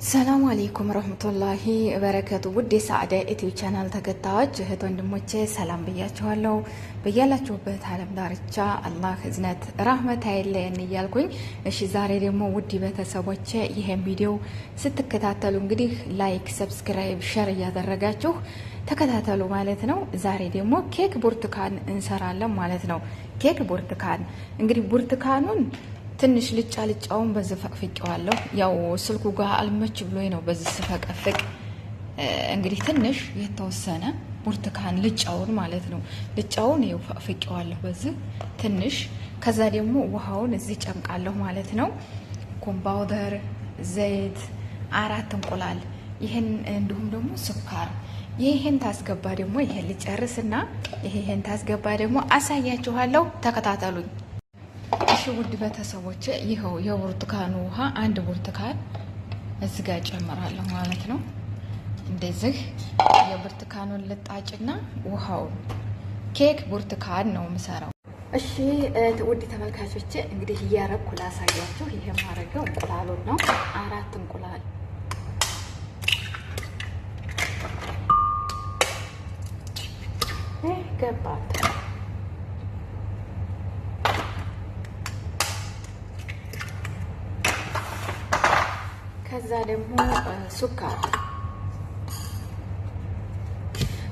ሰላም አለይኩም ረህመቱላሂ ወበረከቱ። ውድ የሰዓዳ ዩቲዩብ ቻናል ተከታዮች እህት ወንድሞቼ ሰላም ብያችኋለሁ። በያላችሁበት ዓለም ዳርቻ አላህ እዝነት ራህመት አይለየን እያልኩኝ እሺ፣ ዛሬ ደግሞ ውድ ቤተሰቦቼ ይሄን ቪዲዮ ስትከታተሉ እንግዲህ ላይክ፣ ሰብስክራይብ፣ ሼር እያደረጋችሁ ተከታተሉ ማለት ነው። ዛሬ ደግሞ ኬክ ብርቱካን እንሰራለን ማለት ነው። ኬክ ብርቱካን እንግዲህ ብርቱካኑን ትንሽ ልጫውን በዚህ ፈቅፍቄዋለሁ። ያው ስልኩ ጋር አልመች ብሎኝ ነው በዚህ ስፈቀፍቅ። እንግዲህ ትንሽ የተወሰነ ብርቱካን ልጫውን ማለት ነው። ልጫውን ይኸው ፈቅፍቄዋለሁ በዚህ ትንሽ። ከዛ ደግሞ ውሃውን እዚህ ጨምቃለሁ ማለት ነው። ኮምፓውደር፣ ዘይት፣ 4 እንቁላል፣ ይሄን እንዲሁም ደግሞ ስኳር። ይሄን ታስገባ ደግሞ ይሄን ልጨርስና ይሄን ታስገባ ደግሞ አሳያችኋለሁ። ተከታተሉኝ። እሺ ውድ ቤተሰቦቼ ይኸው የብርቱካኑ ውሃ 1 ብርቱካን እዚህ ጋር ጨምራለሁ ማለት ነው። እንደዚህ የብርቱካኑን ልጣጭና ውሃውን ኬክ ብርቱካን ነው የምሰራው። እሺ ውድ ተመልካቾቼ እንግዲህ እያረኩ ላሳያችሁ። ይሄ ማረገው እንቁላሉን ነው። 4 እንቁላል ገባት። ከዛ ደግሞ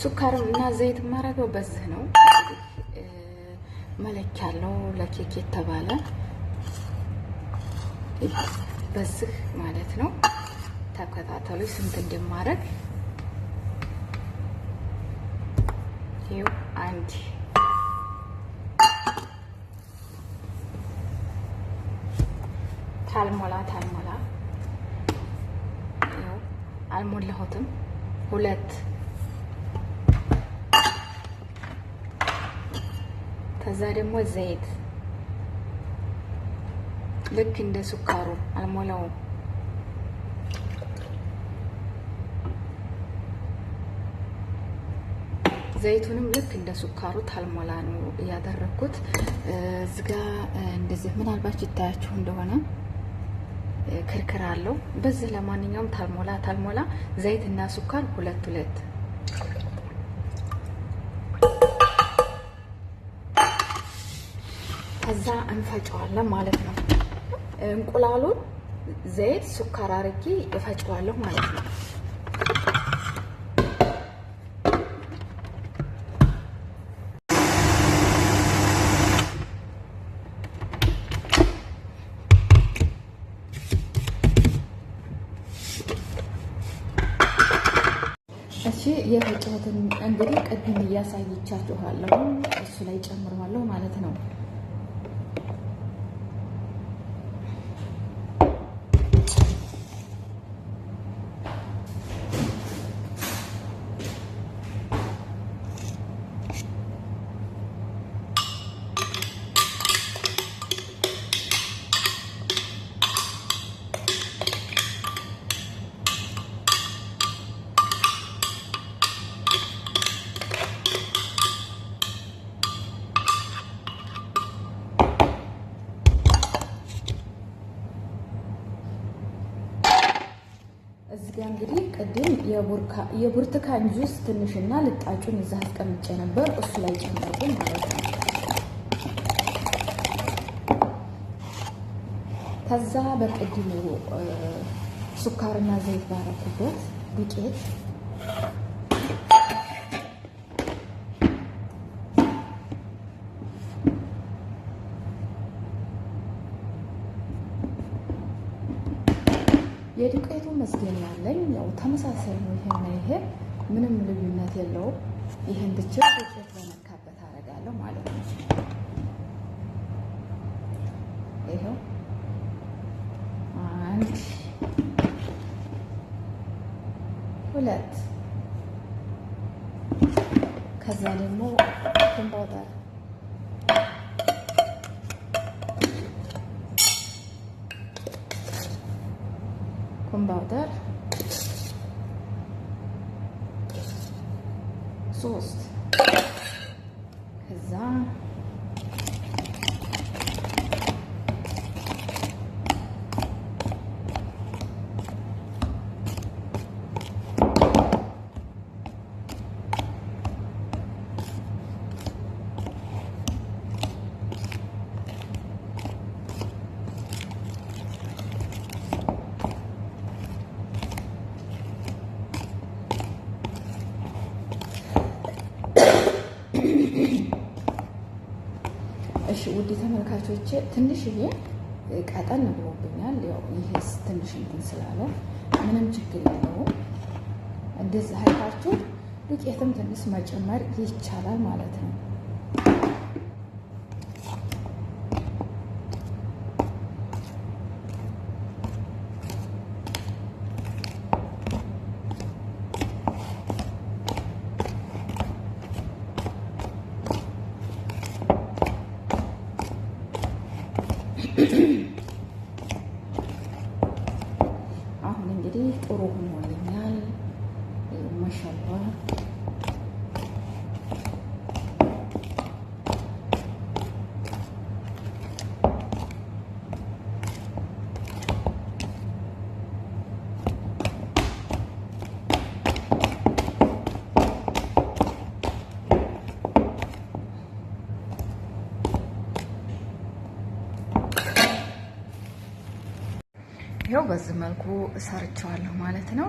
ሱካርም እና ዘይት ማረገው በዚህ ነው። መለኪያ አለው ለኬክ የተባለ በዚህ ማለት ነው። ተከታተሉ ስንት እንደማረግ። ይኸው 1 ታልሞላ አልሞላሁትም። 2 ከዛ ደግሞ ዘይት ልክ እንደ ሱካሩ አልሞላውም። ዘይቱንም ልክ እንደ ሱካሩ ታልሞላ ነው ያደረኩት። እዚጋ እንደዚህ ምናልባት ይታያችሁ እንደሆነ ክርክር አለው። በዚህ ለማንኛውም ታልሞላ ዘይት እና ሱካር 2 ከዛ እንፈጨዋለን ማለት ነው። እንቁላሉን ዘይት ሱካር አርጌ እፈጨዋለሁ ማለት ነው። እሺ የፈጨሁትን እንግዲህ ቅድም እያሳየቻችኋለሁ እሱ ላይ ጨምረዋለሁ ማለት ነው። እዚህ ጋር እንግዲህ ቅድም የብርቱካን ጁስ ትንሽና ልጣጩን እዛ አስቀምጬ ነበር። እሱ ላይ ጨምረው ማለት ነው። ከዛ በቅድሙ ሱካርና ዘይት ባረኩበት ዱቄት የዱቄቱ መስገን ያለኝ ያው ተመሳሳይ ነው። ይሄ ምንም ልዩነት የለውም። ይሄን ብቻ ዱቄት በመካበት አደርጋለሁ ማለት ነው። ይሄው 1 2 ከዛ ደግሞ ኮምፓውደር ኮምፓውደር 3 ከዛ ውድ ተመልካቾቼ ትንሽዬ ቀጠን ብሎብኛል። ያው ይሄስ ትንሽ እንትን ስላለ ምንም ችግር የለውም። እንደዚህ አይታችሁ ዱቄትም ትንሽ መጨመር ይቻላል ማለት ነው። አሁን እንግዲህ ጥሩ ሆኖልኛል። ማሻአላህ ይኸው በዚህ መልኩ ሰርቸዋለሁ ማለት ነው።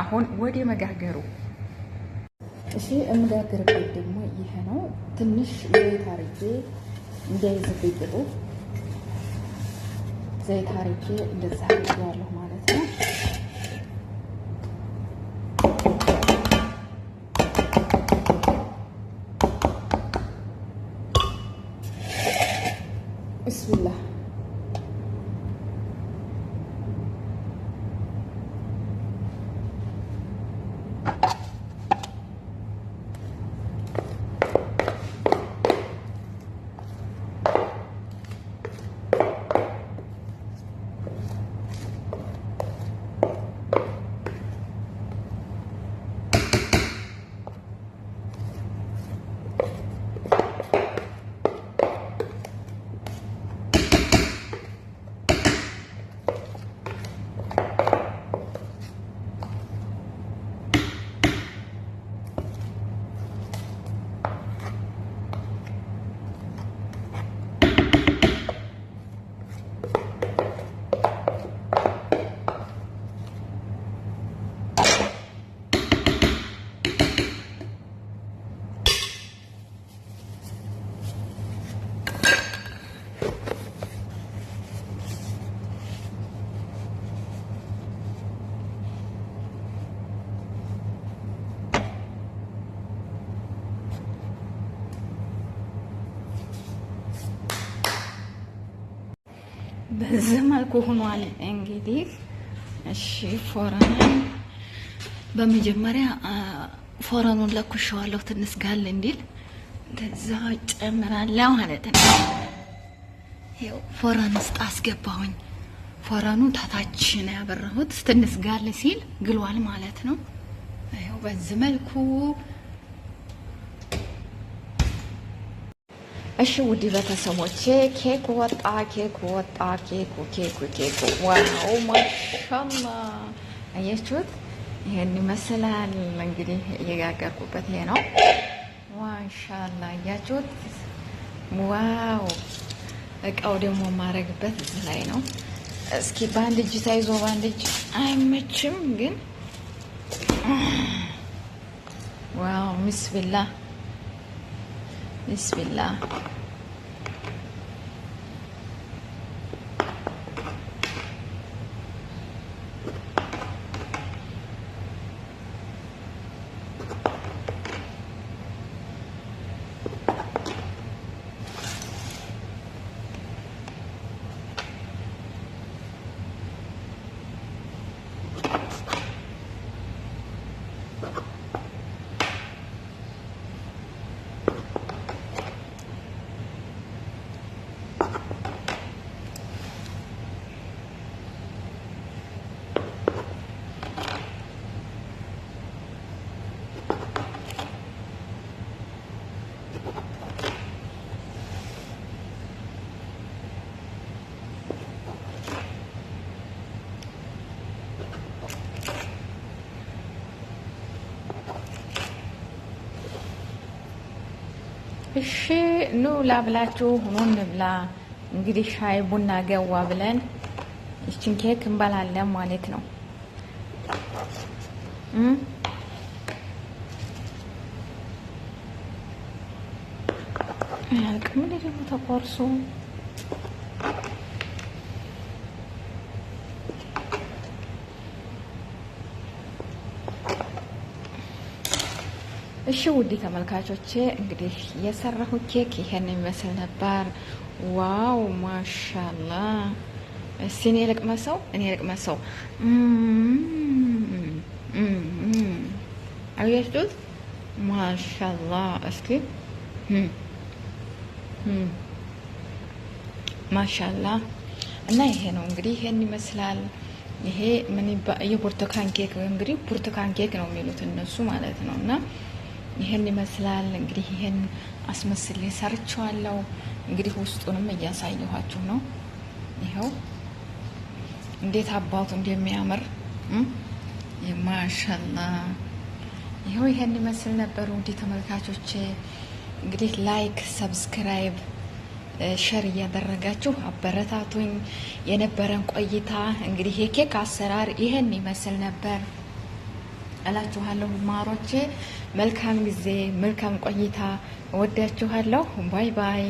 አሁን ወደ መጋገሩ። እሺ የምጋገርበት ደግሞ ይሄ ነው። ትንሽ ዘይት አርጌ እንዳይዝብኝ ቅጡ ዘይት አርጌ እንደዛ አድርጌዋለሁ ማለት ነው። ብስሚላህ በዚህ መልኩ ሆኗል። እንግዲህ እሺ ፎረኑን በመጀመሪያ ፎረኑን ለኩሻዋለሁ ትንሽ ጋል እንዲል ከዛ ጨምራለሁ ማለት ነው። ይኸው ፎረን ውስጥ አስገባሁኝ። ፎረኑን ታታች ነው ያበራሁት። ትንሽ ጋል ሲል ግሏል ማለት ነው። ይኸው በዚህ መልኩ እሺ ውድ ቤተሰቦቼ ኬክ ወጣ። ኬኩ ዋው ማሻአላ አያችሁት? ይሄን ይመስላል እንግዲህ እየጋገርኩበት ይሄ ነው። ማሻአላ አያችሁት? ዋው እቃው ደግሞ ማረግበት እዚህ ላይ ነው። እስኪ በአንድ እጅ ታይዞ በአንድ እጅ አይመችም ግን ዋው ቢስሚላህ ቢስሚላህ እሺ ኑ ላብላችሁ ሆኖ እንብላ። እንግዲህ ሻይ ቡና ገዋ ብለን እቺን ኬክ እንበላለን ማለት ነው። አያልቅም እንዴ ደግሞ ተቆርሶ? እሺ ውድ ተመልካቾቼ እንግዲህ የሰራሁት ኬክ ይሄን የሚመስል ነበር። ዋው ማሻላ። እስቲ እኔ ልቅመሰው። አያችሁት? ማሻላ። እስኪ ማሻላ። እና ይሄ ነው እንግዲህ ይሄን ይመስላል። ይሄ ምን የብርቱካን ኬክ እንግዲህ ብርቱካን ኬክ ነው የሚሉት እነሱ ማለት ነው። እና ይሄን ይመስላል እንግዲህ ይሄን አስመስሌ ሰርቼዋለሁ። እንግዲህ ውስጡንም እያሳየኋችሁ ነው። ይሄው እንዴት አባቱ እንደሚያምር ማሻላ። ይሄው ይሄን ይመስል ነበር ውድ ተመልካቾቼ። እንግዲህ ላይክ፣ ሰብስክራይብ፣ ሸር እያደረጋችሁ አበረታቱኝ። የነበረን ቆይታ እንግዲህ የኬክ አሰራር ይሄን ይመስል ነበር እላችኋለሁ ማሮቼ። መልካም ጊዜ፣ መልካም ቆይታ። እወዳችኋለሁ። ባይ ባይ።